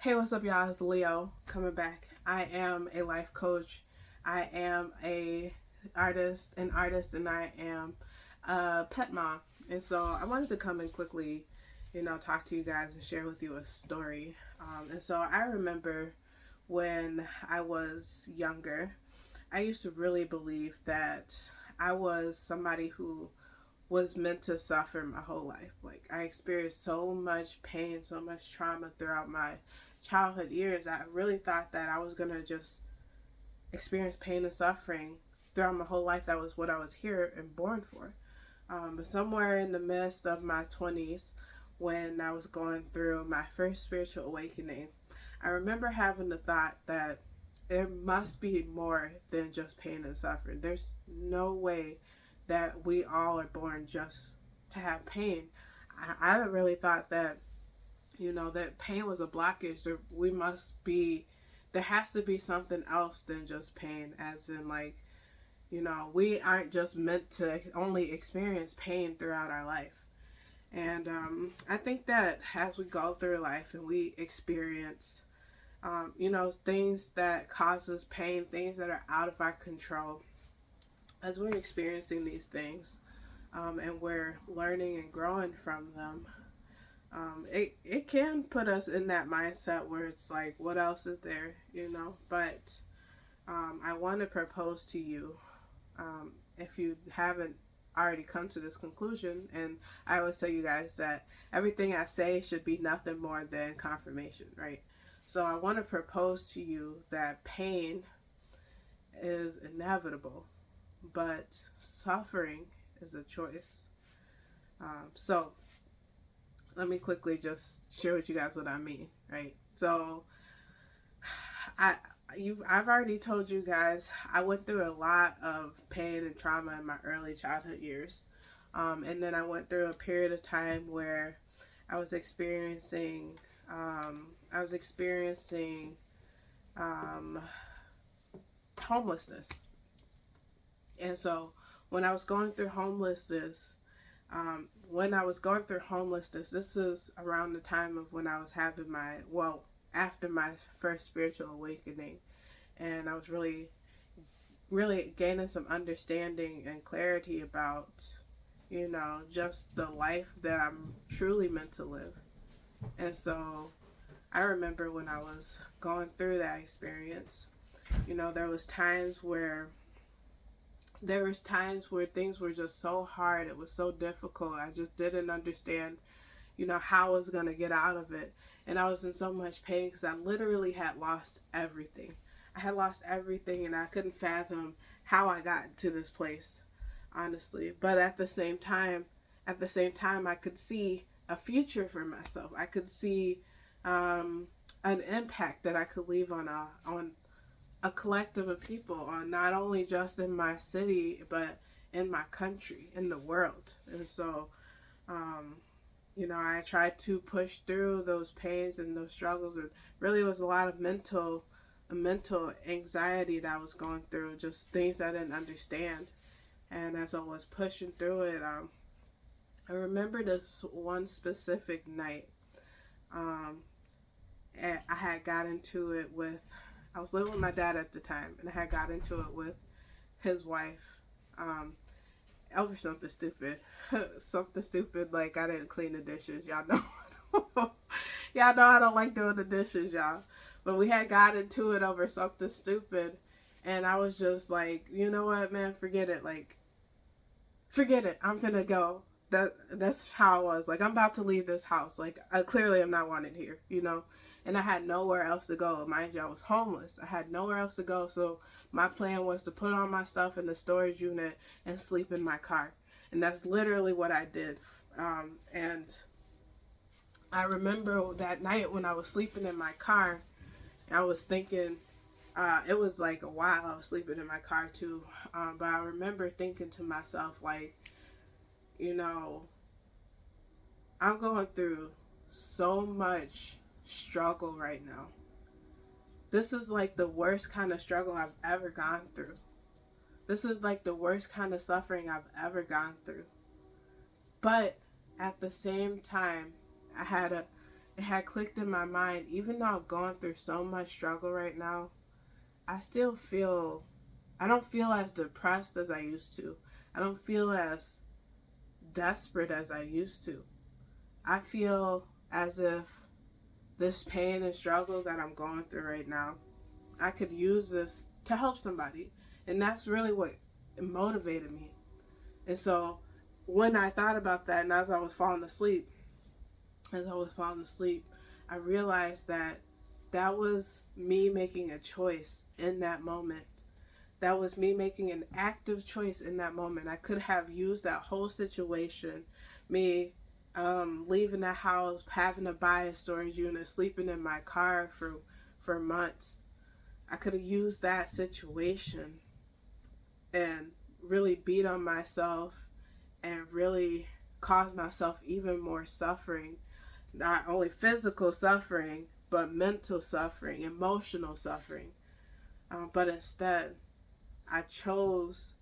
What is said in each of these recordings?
Hey, what's up, y'all? It's Leo coming back. I am a life coach. I am an artist, and I am a pet mom. And so I wanted to come in quickly, talk to you guys and share with you a story. And so I remember when I was younger, I used to really believe that I was somebody who was meant to suffer my whole life. Like, I experienced so much pain, so much trauma throughout my childhood years. I really thought that I was going to just experience pain and suffering throughout my whole life. That was what I was here and born for. But somewhere in the midst of my 20s, when I was going through my first spiritual awakening, I remember having the thought that there must be more than just pain and suffering. There's no way that we all are born just to have pain. I really thought that, that pain was a blockage. There has to be something else than just pain, as in, like, we aren't just meant to only experience pain throughout our life. And I think that as we go through life and we experience, things that causes pain, things that are out of our control, as we're experiencing these things, and we're learning and growing from them, it can put us in that mindset where it's like, what else is there? But I want to propose to you, if you haven't already come to this conclusion, and I always tell you guys that everything I say should be nothing more than confirmation, right? So I want to propose to you that pain is inevitable, but suffering is a choice. So let me quickly just share with you guys what I mean, right? So I I've already told you guys I went through a lot of pain and trauma in my early childhood years, and then I went through a period of time where I was experiencing I was experiencing um, homelessness, and so when I was going through homelessness, this is around the time of when I was having after my first spiritual awakening, and I was really, really gaining some understanding and clarity about, just the life that I'm truly meant to live. And so I remember when I was going through that experience, there was times where things were just so hard. It was so difficult. I just didn't understand, how I was going to get out of it. And I was in so much pain because I literally had lost everything. I had lost everything, and I couldn't fathom how I got to this place, honestly. But at the same time, I could see a future for myself. I could see an impact that I could leave on a collective of people, on not only just in my city, but in my country, in the world. And so, um, I tried to push through those pains and those struggles. And really, it was a lot of mental anxiety that I was going through, just things I didn't understand. And as I was pushing through it, I remember this one specific night. Um, I had got into it with, I was living with my dad at the time, and I had got into it with his wife, um, over something stupid. Something stupid, like I didn't clean the dishes. Y'all know. Y'all know I don't like doing the dishes, y'all. But we had got into it over something stupid, and I was just like, you know what, man, forget it. Like, forget it. I'm gonna go. That's how I was. Like, I'm about to leave this house. Like, I clearly am not wanted here. And I had nowhere else to go. Mind you, I was homeless. I had nowhere else to go. So my plan was to put all my stuff in the storage unit and sleep in my car. And that's literally what I did. And I remember that night when I was sleeping in my car, I was thinking, it was like a while I was sleeping in my car too. But I remember thinking to myself, like, you know, I'm going through so much struggle right now. This is like the worst kind of struggle I've ever gone through. This is like the worst kind of suffering I've ever gone through. But at the same time, I had a it had clicked in my mind, even though I'm going through so much struggle right now, I still feel, I don't feel as depressed as I used to. I don't feel as desperate as I used to. I feel as if this pain and struggle that I'm going through right now, I could use this to help somebody. And that's really what motivated me. And so when I thought about that, and as I was falling asleep, I realized that that was me making a choice in that moment. That was me making an active choice in that moment. I could have used that whole situation, me leaving the house, having to buy a storage unit, sleeping in my car for months. I could have used that situation and really beat on myself and really caused myself even more suffering. Not only physical suffering, but mental suffering, emotional suffering. But instead, I chose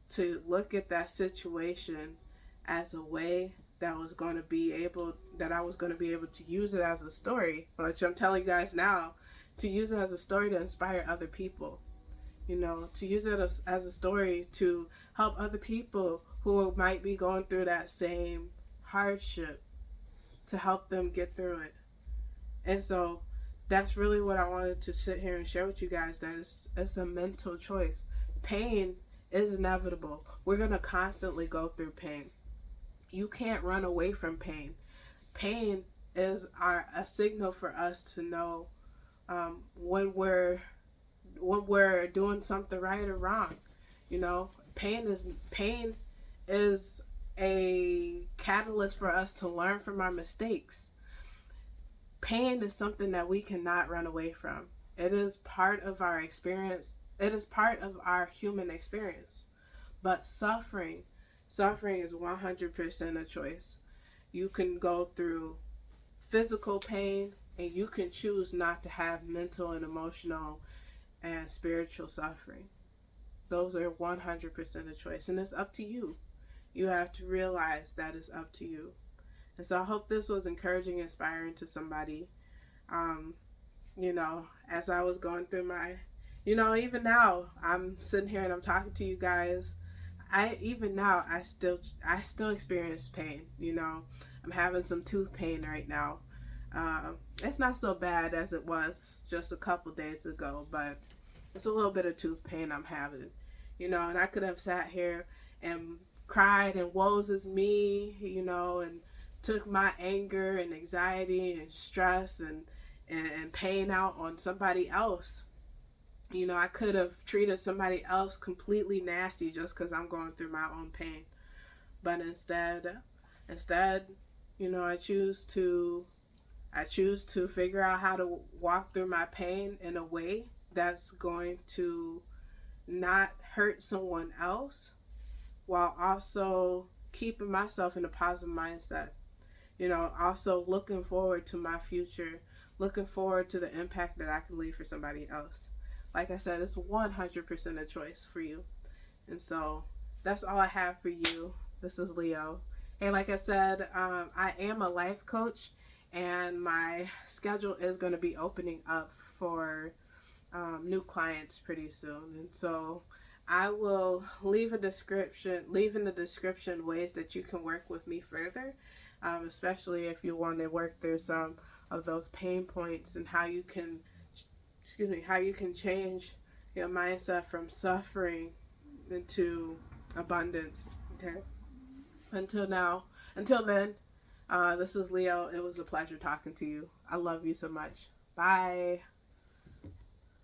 to look at that situation as a way that was going to be able that I was going to be able to use it as a story, which I'm telling you guys now, to use it as a story to inspire other people. You know, to use it as a story to help other people who might be going through that same hardship, to help them get through it. And so that's really what I wanted to sit here and share with you guys, that it's a mental choice. Pain is inevitable. We're going to constantly go through pain. You can't run away from pain. Pain is a signal for us to know when we're doing something right or wrong. You know, pain is a catalyst for us to learn from our mistakes. Pain is something that we cannot run away from. It is part of our experience. It is part of our human experience. But suffering is 100% a choice. You can go through physical pain, and you can choose not to have mental and emotional and spiritual suffering. Those are 100% a choice, and it's up to you. You have to realize that it's up to you. And so I hope this was encouraging, inspiring to somebody. Um, as I was going through even now, I'm sitting here and I'm talking to you guys. I still experience pain. I'm having some tooth pain right now. It's not so bad as it was just a couple days ago, but it's a little bit of tooth pain I'm having. And I could have sat here and cried and woes is me, and took my anger and anxiety and stress and pain out on somebody else. I could have treated somebody else completely nasty just because I'm going through my own pain. But instead, I choose to figure out how to walk through my pain in a way that's going to not hurt someone else, while also keeping myself in a positive mindset. Also looking forward to my future, looking forward to the impact that I can leave for somebody else. Like I said, it's 100% a choice for you. And so that's all I have for you. This is Leo. Hey, like I said, I am a life coach, and my schedule is going to be opening up for new clients pretty soon. And so I will leave in the description ways that you can work with me further, especially if you want to work through some of those pain points and how you can change your mindset from suffering into abundance. Okay. Until then, this is Leo. It was a pleasure talking to you. I love you so much. Bye.